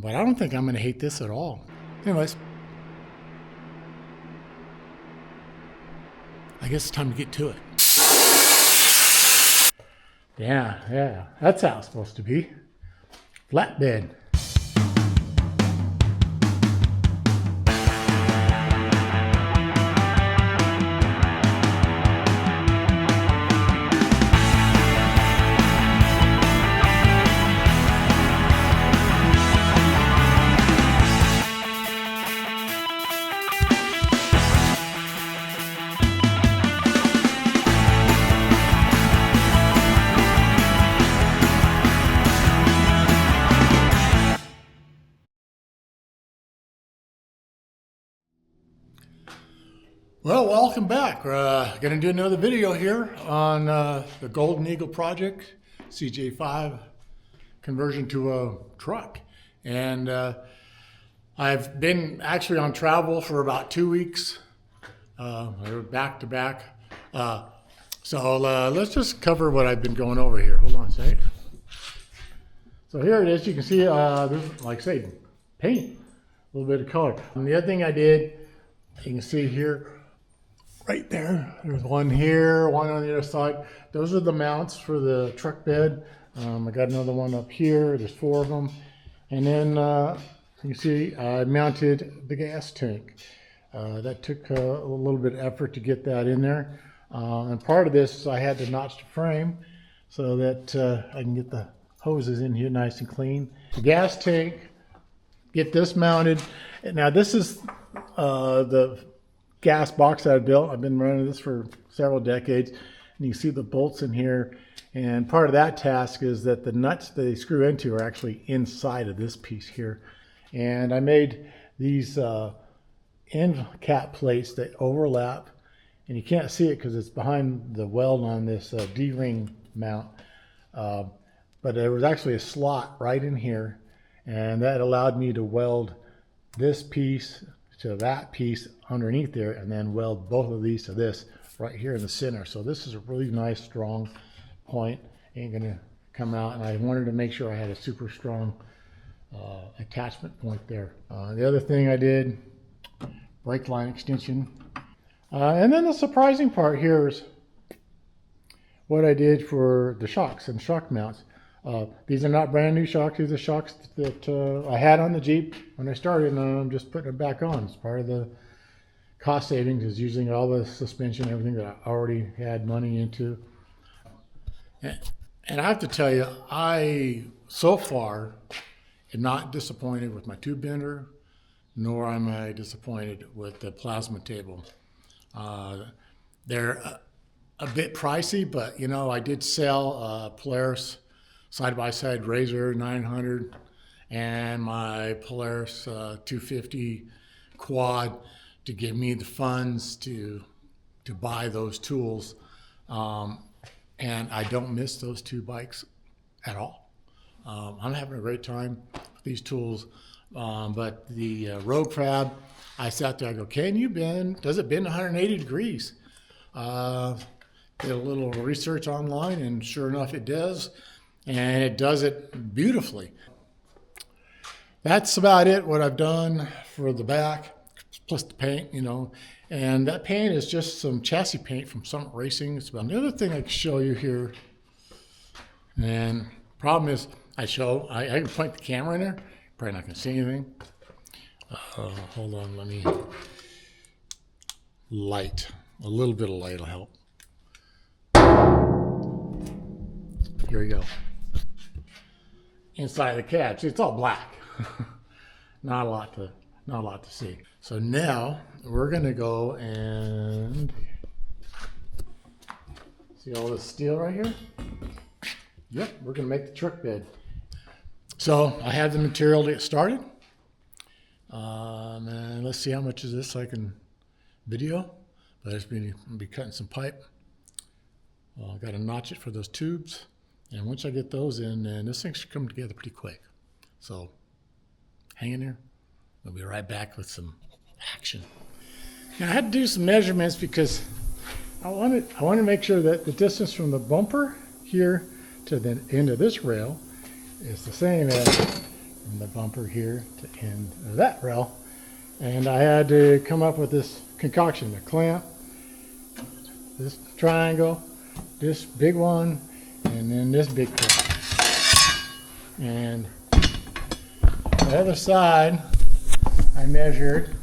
but I don't think I'm going to hate this at all. Anyways, I guess it's time to get to it. Yeah, that's how it's supposed to be. Flatbed. Well, welcome back. We're going to do another video here on the Golden Eagle project, CJ5 conversion to a truck. And I've been actually on travel for about 2 weeks. We're back to back. So let's just cover what I've been going over here. Hold on a second. So here it is. You can see, there's, like I say, paint, a little bit of color. And the other thing I did, you can see here, right there, there's one here, one on the other side. Those are the mounts for the truck bed. I got another one up here. There's 4 of them. And then you can see I mounted the gas tank. That took a little bit of effort to get that in there. And part of this, I had to notch the frame so that I can get the hoses in here nice and clean. The gas tank, get this mounted. Now this is the gas box that I built. I've been running this for several decades, and you see the bolts in here. And part of that task is that the nuts that they screw into are actually inside of this piece here. And I made these end cap plates that overlap, and you can't see it because it's behind the weld on this D-ring mount. But there was actually a slot right in here, and that allowed me to weld this piece to that piece underneath there, and then weld both of these to this right here in the center. So this is a really nice strong point. Ain't gonna come out, and I wanted to make sure I had a super strong attachment point there. The other thing I did, brake line extension. And then the surprising part here is what I did for the shocks and shock mounts. These are not brand new shocks. These are shocks that I had on the Jeep when I started, and I'm just putting them back on. It's part of the cost savings, is using all the suspension, everything that I already had money into. And I have to tell you, I, so far, am not disappointed with my tube bender, nor am I disappointed with the plasma table. They're a bit pricey, but you know, I did sell Polaris side-by-side Razor 900 and my Polaris 250 quad to give me the funds to buy those tools. And I don't miss those 2 bikes at all. I'm having a great time with these tools. But the road crab, I sat there, I go, does it bend 180 degrees? Did a little research online, and sure enough it does. And it does it beautifully. That's about it, what I've done for the back, plus the paint, you know. And that paint is just some chassis paint from Summit Racing. It's about the other thing I can show you here. And problem is, I can point the camera in there. Probably not gonna see anything. Hold on, let me light. A little bit of light will help. Here we go. Inside the cab, see, it's all black. Not a lot to see. So now we're gonna go and see all this steel right here. Yep, we're gonna make the truck bed. So I have the material to get started. And let's see how much of this I can video. But I'm going to be cutting some pipe. I've got to notch it for those tubes. And once I get those in, then this thing should come together pretty quick. So hang in there. We'll be right back with some action. Now I had to do some measurements because I wanted to make sure that the distance from the bumper here to the end of this rail is the same as from the bumper here to end of that rail. And I had to come up with this concoction, the clamp, this triangle, this big one, and then this big clamp. And the other side, I measured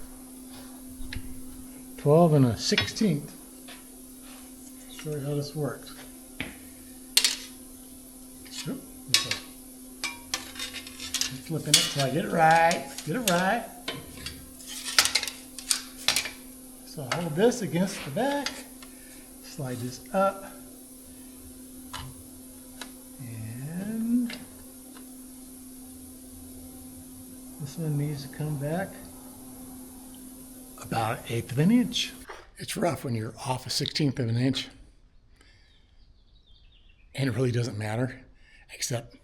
12 1/16. Show you how this works. Oop, I'm flipping it so I get it right. Get it right. So I hold this against the back, slide this up, and this one needs to come back about 1/8 of an inch. It's rough when you're off 1/16 of an inch, and it really doesn't matter, except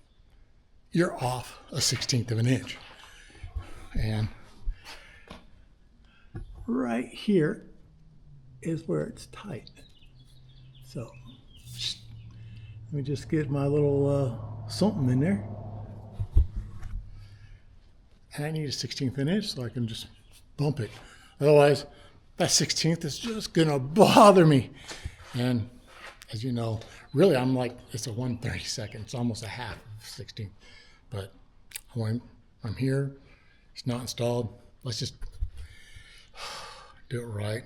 you're off 1/16 of an inch. And right here is where it's tight. So let me just get my little something in there. And I need a 1/16 of an inch so I can just bump it. Otherwise, that 1/16 is just gonna bother me. And as you know, really I'm like, it's a 1/32. It's almost a half of 1/16. But I'm here, it's not installed. Let's just do it right.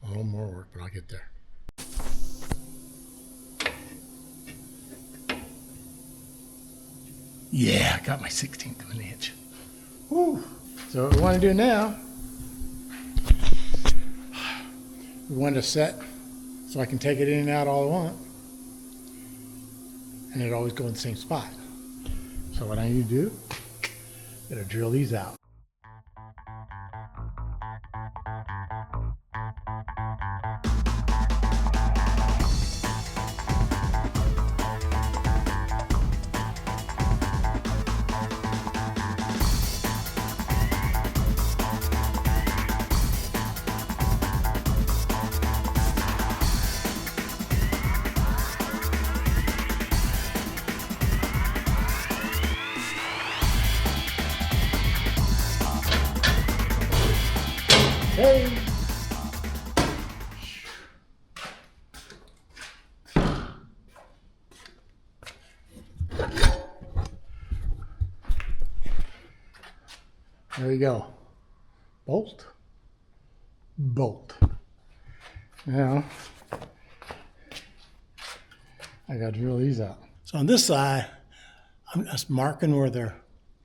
A little more work, but I'll get there. Yeah, I got my 1/16 of an inch. Woo. So what we want to do now, we want to set so I can take it in and out all I want. And it always go in the same spot. So what I need to do, I'm gonna drill these out. Hey. There you go. Bolt. Bolt. Now, I got to drill these out. So on this side, I'm just marking where the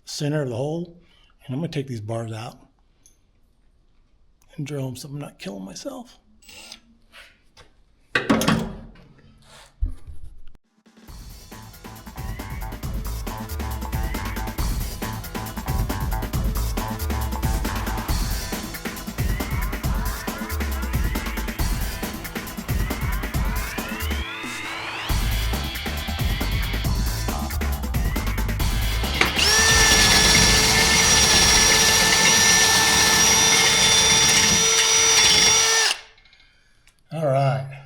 center of the hole, and I'm going to take these bars out and drill them so I'm not killing myself. All right.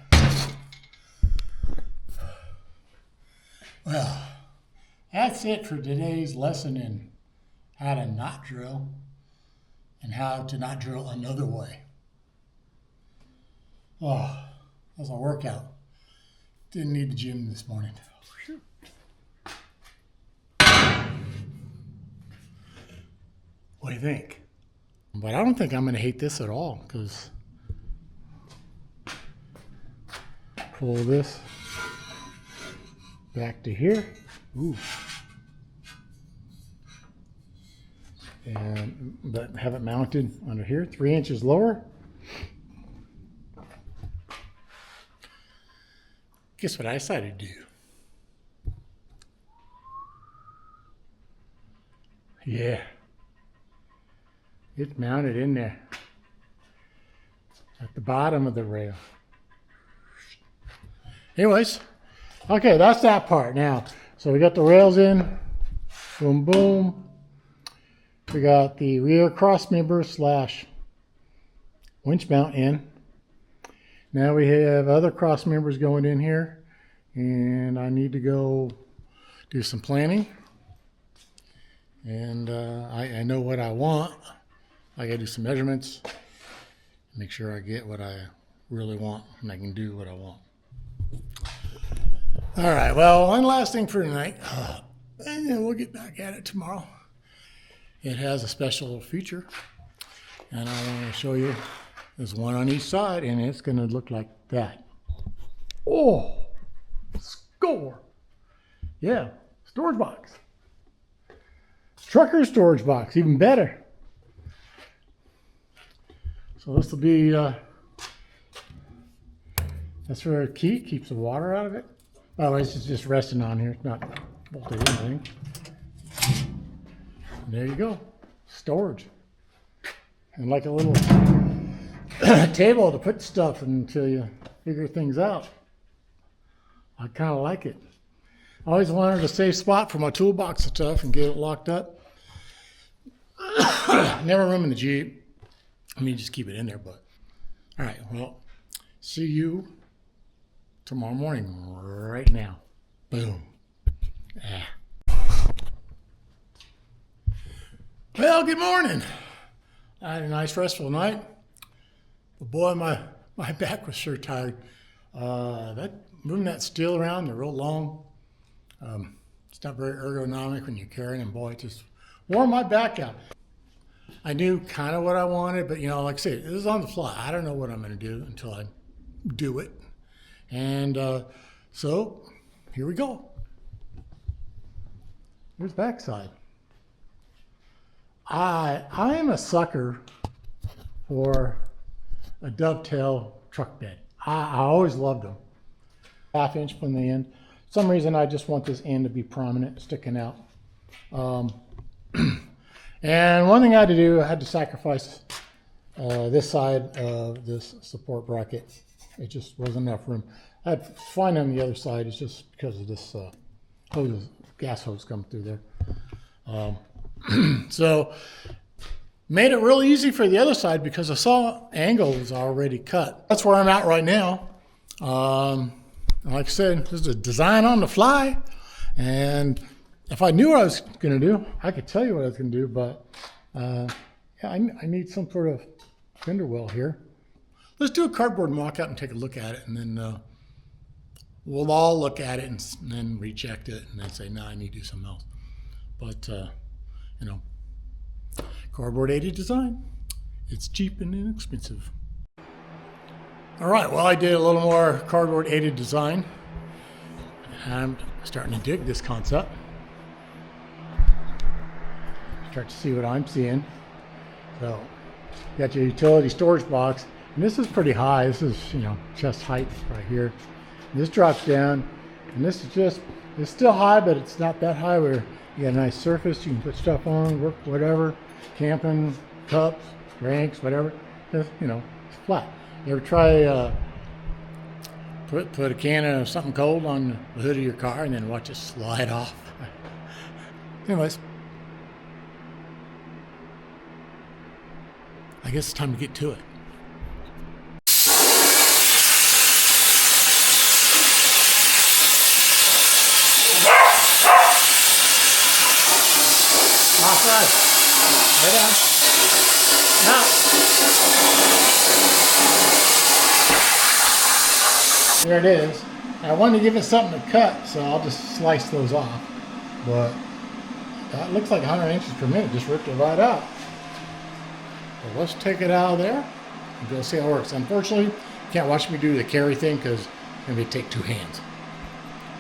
Well, that's it for today's lesson in how to not drill and how to not drill another way. Oh, that was a workout. Didn't need the gym this morning. What do you think? But I don't think I'm going to hate this at all, because pull this back to here. Ooh. And but have it mounted under here, 3 inches lower. Guess what I decided to do? Yeah. It's mounted in there at the bottom of the rail. Anyways, okay, that's that part now. So we got the rails in, boom, boom. We got the rear cross member / winch mount in. Now we have other cross members going in here, and I need to go do some planning And I know what I want. I gotta do some measurements, make sure I get what I really want, and I can do what I want. All right, well, one last thing for tonight, and then we'll get back at it tomorrow. It has a special feature, and I want to show you. There's one on each side, and it's gonna look like that. Oh, score! Yeah, storage box. Trucker storage box, even better. So this will be, that's where a key keeps the water out of it. By the way, it's just resting on here. It's not bolted in or anything. And there you go, storage. And like a little table to put stuff until you figure things out. I kind of like it. I always wanted a safe spot for my toolbox and stuff and get it locked up. Never room in the Jeep. I mean, just keep it in there, but. All right, well, see you tomorrow morning right now. Boom. Well, good morning. I had a nice restful night. But boy, my back was sure tired. Moving that steel around, they're real long. It's not very ergonomic when you're carrying them. Boy, it just wore my back out. I knew kind of what I wanted, but like I said, this is on the fly. I don't know what I'm going to do until I do it. And so here we go. Here's backside. I am a sucker for a dovetail truck bed. I always loved them. 1/2 inch from the end. For some reason I just want this end to be prominent, sticking out. And one thing I had to do, I had to sacrifice this side of this support bracket. It just wasn't enough room. I had to find on the other side. It's just because of this gas hose coming through there. So made it real easy for the other side because I saw angle was already cut. That's where I'm at right now. Like I said, this is a design on the fly, and if I knew what I was going to do, I could tell you what I was going to do, but yeah, I need some sort of fender well here. Let's do a cardboard mock-up and take a look at it, and then we'll all look at it and then reject it and then say, no, I need to do something else. But, cardboard aided design. It's cheap and inexpensive. All right, well, I did a little more cardboard aided design. I'm starting to dig this concept. Start to see what I'm seeing. So, you got your utility storage box, and this is pretty high. This is, chest height right here. And this drops down, and this is just, it's still high, but it's not that high where you got a nice surface. You can put stuff on, work, whatever, camping, cups, drinks, whatever. Just, it's flat. You ever try put a can of something cold on the hood of your car and then watch it slide off? Anyways, I guess it's time to get to it. Off right. Lay down. Now. There it is. I wanted to give it something to cut, so I'll just slice those off. But that looks like 100 inches per minute. Just ripped it right out. So let's take it out of there and go see how it works. Unfortunately, you can't watch me do the carry thing because it's going to take 2 hands.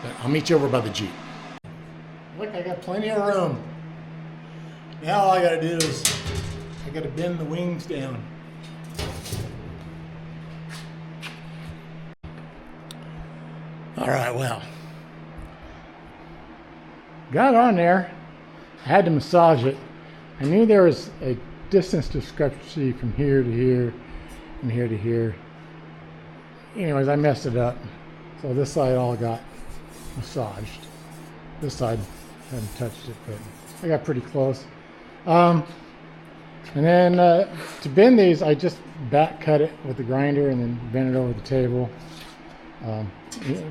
But I'll meet you over by the Jeep. Look, I got plenty of room. Now all I got to do is I got to bend the wings down. All right, well, got on there. I had to massage it. I knew there was a distance discrepancy from here to here and here to here. Anyways, I messed it up. So this side all got massaged. This side hadn't touched it, but I got pretty close. And then to bend these, I just back cut it with the grinder and then bend it over the table.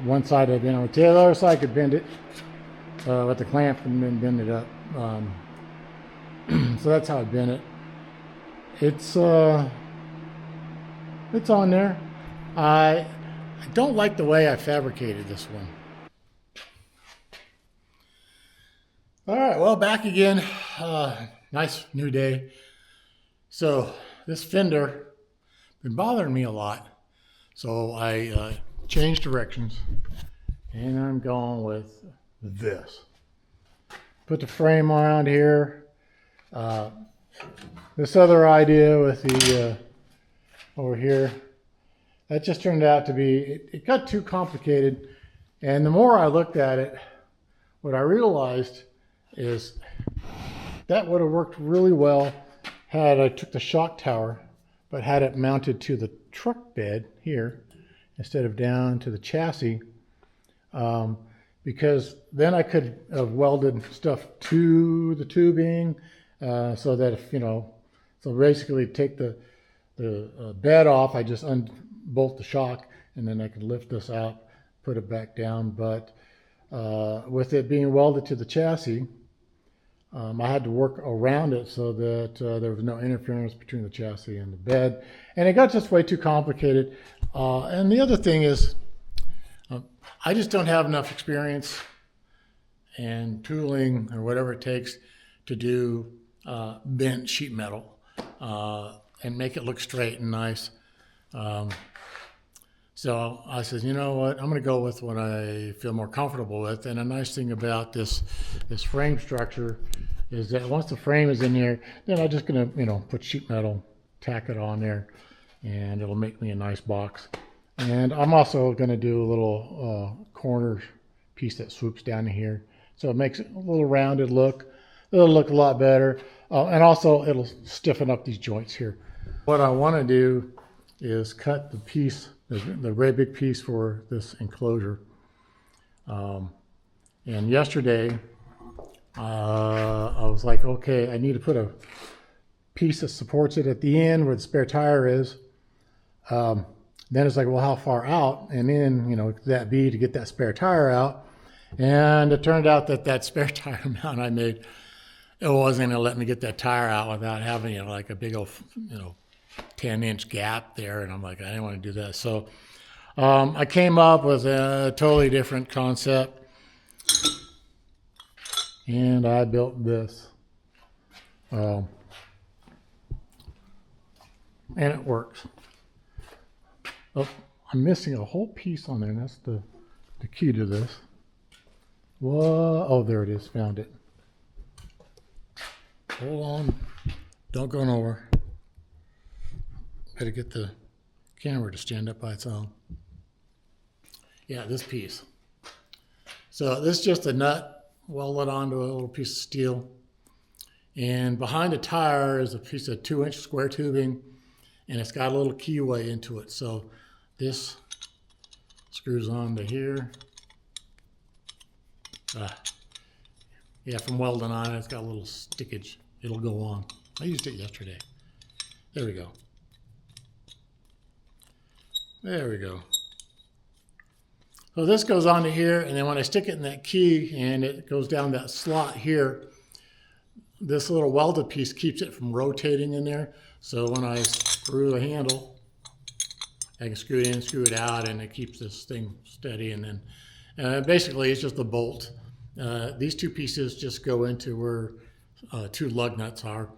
One side I bent over the other side I could bend it with the clamp and then bend it up. So that's how I bent it. It's on there. I don't like the way I fabricated this one. All right, well, back again. Nice new day. So this fender been bothering me a lot. So I changed directions, and I'm going with this. Put the frame around here. This other idea with the over here, that just turned out to be, it got too complicated. And the more I looked at it, what I realized is that would have worked really well had I took the shock tower, but had it mounted to the truck bed here instead of down to the chassis, because then I could have welded stuff to the tubing, so that if, so basically take the bed off, I just unbolt the shock, and then I could lift this out, put it back down. But with it being welded to the chassis, I had to work around it so that there was no interference between the chassis and the bed. And it got just way too complicated. And the other thing is, I just don't have enough experience and tooling or whatever it takes to do bent sheet metal and make it look straight and nice. So I said, you know what, I'm going to go with what I feel more comfortable with. And a nice thing about this frame structure is that once the frame is in here, then I'm just going to, put sheet metal, tack it on there, and it'll make me a nice box. And I'm also going to do a little corner piece that swoops down to here. So it makes it a little rounded look. It'll look a lot better. And also it'll stiffen up these joints here. What I want to do is cut the piece, the very big piece for this enclosure. And yesterday, I was like, okay, I need to put a piece that supports it at the end where the spare tire is. Then it's like, well, how far out? And then, could that be to get that spare tire out? And it turned out that spare tire mount I made, it wasn't going to let me get that tire out without having, like a big old, 10-inch gap there. And I'm like, I didn't want to do that. So I came up with a totally different concept. And I built this. And it works. Oh, I'm missing a whole piece on there, and that's the key to this. Whoa, oh, there it is, found it. Hold on, don't go nowhere. Gotta get the camera to stand up by its own. Yeah, this piece. So this is just a nut welded onto a little piece of steel. And behind the tire is a piece of 2-inch square tubing, and it's got a little keyway into it. So this screws on to here. Yeah, from welding on it, it's got a little stickage. It'll go on. I used it yesterday. There we go. There we go. So this goes on to here, and then when I stick it in that key and it goes down that slot here, this little welded piece keeps it from rotating in there. So when I screw the handle, I can screw it in, screw it out, and it keeps this thing steady. And then basically it's just a bolt. These two pieces just go into where 2 lug nuts are.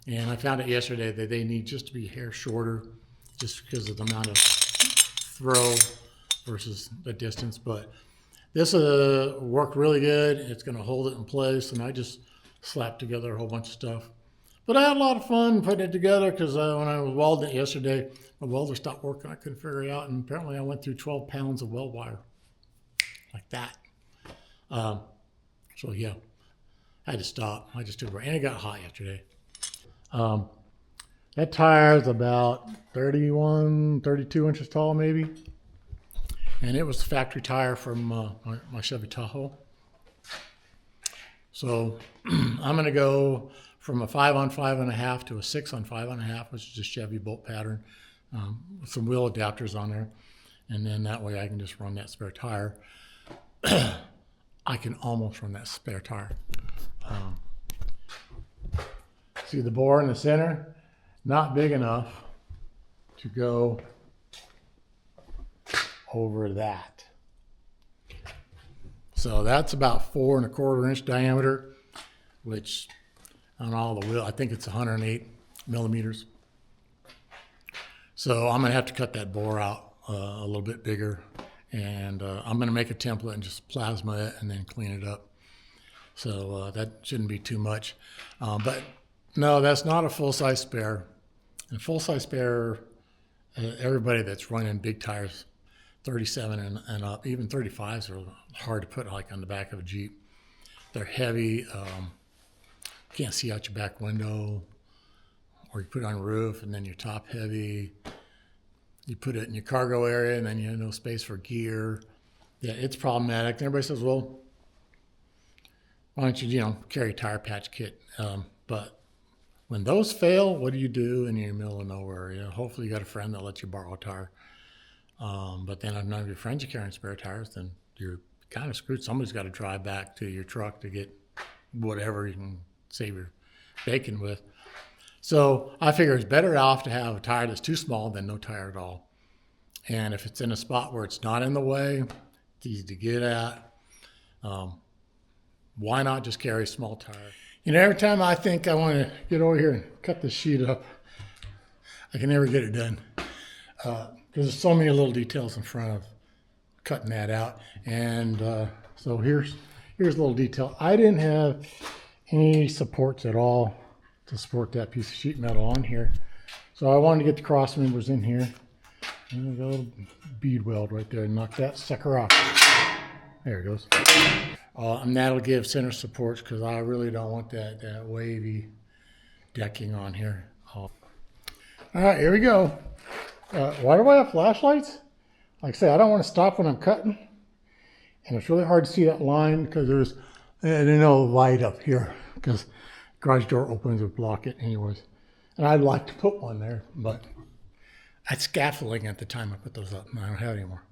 And I found it yesterday that they need just to be a hair shorter just because of the amount of throw versus the distance. But this worked really good. It's going to hold it in place, and I just slapped together a whole bunch of stuff. But I had a lot of fun putting it together because when I was welding it yesterday, my welder stopped working. I couldn't figure it out, and apparently I went through 12 pounds of weld wire like that. So yeah, I had to stop. I just took a break, and it got hot yesterday. That tire is about 31, 32 inches tall maybe. And it was the factory tire from my Chevy Tahoe. So I'm going to go from a 5 on 5.5 to a 6 on 5.5, which is just Chevy bolt pattern, with some wheel adapters on there. And then that way I can just run that spare tire. I can almost run that spare tire. See the bore in the center? Not big enough to go over that. So that's about 4¼ inch diameter, which on all the wheel, I think it's 108 millimeters. So I'm gonna have to cut that bore out a little bit bigger, and I'm gonna make a template and just plasma it and then clean it up. So that shouldn't be too much. But no, that's not a full-size spare. And full-size spare, everybody that's running big tires, 37 and up, even 35s are hard to put like on the back of a Jeep. They're heavy. Can't see out your back window, or you put it on the roof and then you're top heavy. You put it in your cargo area and then you have no space for gear. Yeah, it's problematic. And everybody says, well, why don't you, carry a tire patch kit? But when those fail, what do you do in the middle of nowhere? Hopefully you got a friend that lets you borrow a tire. But then if none of your friends are carrying spare tires, then you're kind of screwed. Somebody's got to drive back to your truck to get whatever you can save your bacon with. So I figure it's better off to have a tire that's too small than no tire at all. And if it's in a spot where it's not in the way, it's easy to get at, why not just carry a small tire? Every time I think I want to get over here and cut this sheet up, I can never get it done. Because there's so many little details in front of cutting that out. And so here's a little detail. I didn't have any supports at all to support that piece of sheet metal on here. So I wanted to get the cross members in here. And a little bead weld right there and knock that sucker off. There it goes. And that'll give center supports because I really don't want that wavy decking on here. All right, here we go. Why do I have flashlights? Like I say, I don't want to stop when I'm cutting. And it's really hard to see that line because there's no light up here because garage door opens would block it anyways. And I'd like to put one there, but I had scaffolding at the time I put those up and I don't have any more.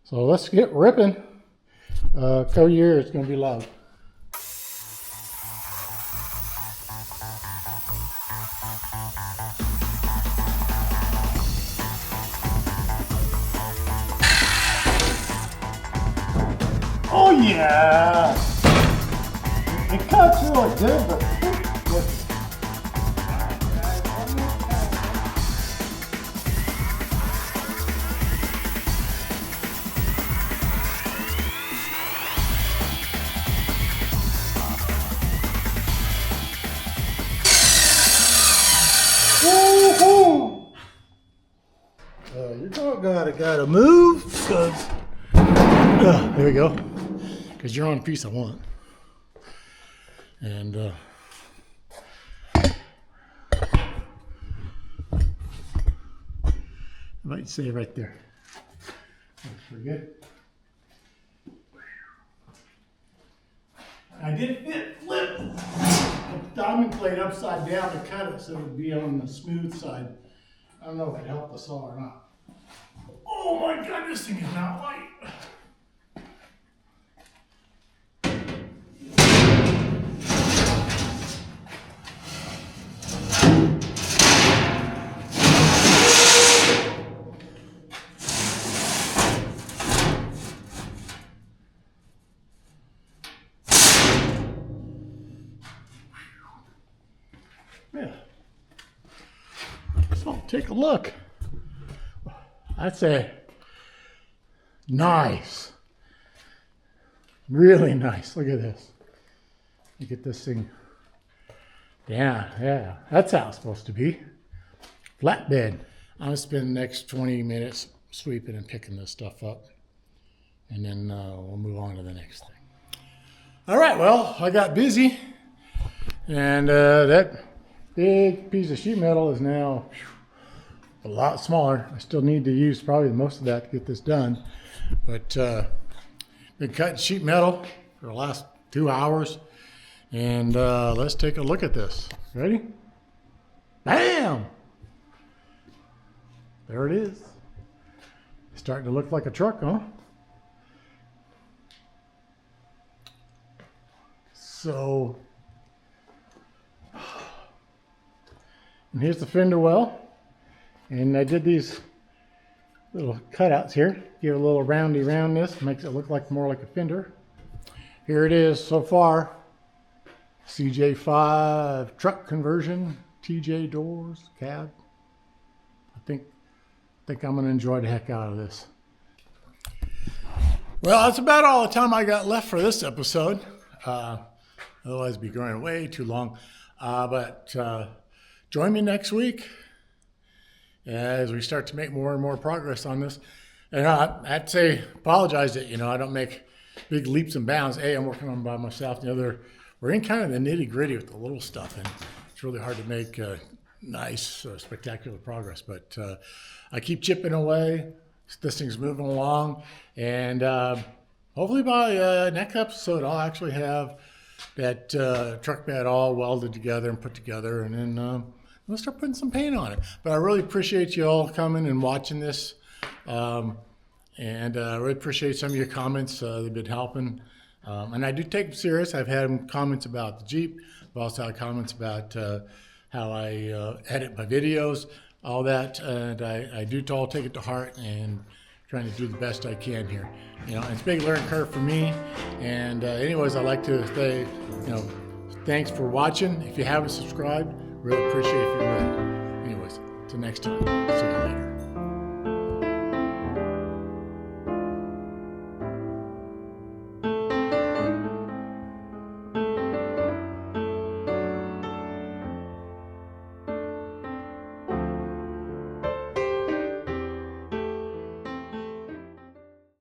So let's get ripping. Cover your ear, it's going to be loud. Oh yeah! It cuts really good, but you gotta move because there we go. Because you're on a piece I want. And I might say right there. That's pretty good. I did flip the diamond plate upside down to cut it so it would be on the smooth side. I don't know if it helped the saw or not. Oh my God, this thing is not light. Yeah. So take a look. I'd say nice. Really nice. Look at this. Look at this thing. Yeah. That's how it's supposed to be. Flatbed. I'm going to spend the next 20 minutes sweeping and picking this stuff up. And then we'll move on to the next thing. All right, well, I got busy. And that big piece of sheet metal is now a lot smaller. I still need to use probably most of that to get this done. But been cutting sheet metal for the last 2 hours. And let's take a look at this. Ready? Bam! There it is. It's starting to look like a truck, huh? So And here's the fender well. And I did these little cutouts here. Give it a little roundy roundness. Makes it look like more like a fender. Here it is so far. CJ5 truck conversion, TJ doors, cab. I think I'm going to enjoy the heck out of this. Well, that's about all the time I got left for this episode. Otherwise, it'd be going way too long. But join me next week as we start to make more and more progress on this. And I'd say, apologize that, I don't make big leaps and bounds. I'm working on by myself. The other, we're in kind of the nitty gritty with the little stuff, and it's really hard to make nice, spectacular progress. But I keep chipping away. This thing's moving along, and hopefully by next episode, I'll actually have that truck bed all welded together and put together, and then we'll start putting some paint on it. But I really appreciate you all coming and watching this, and I really appreciate some of your comments. They've been helping, and I do take them serious. I've had comments about the Jeep. I've also had comments about how I edit my videos, all that, and I do all take it to heart and trying to do the best I can here. It's a big learning curve for me. And anyways, I'd like to say, thanks for watching. If you haven't subscribed, really appreciate if you would. Anyways, till next time. See you later.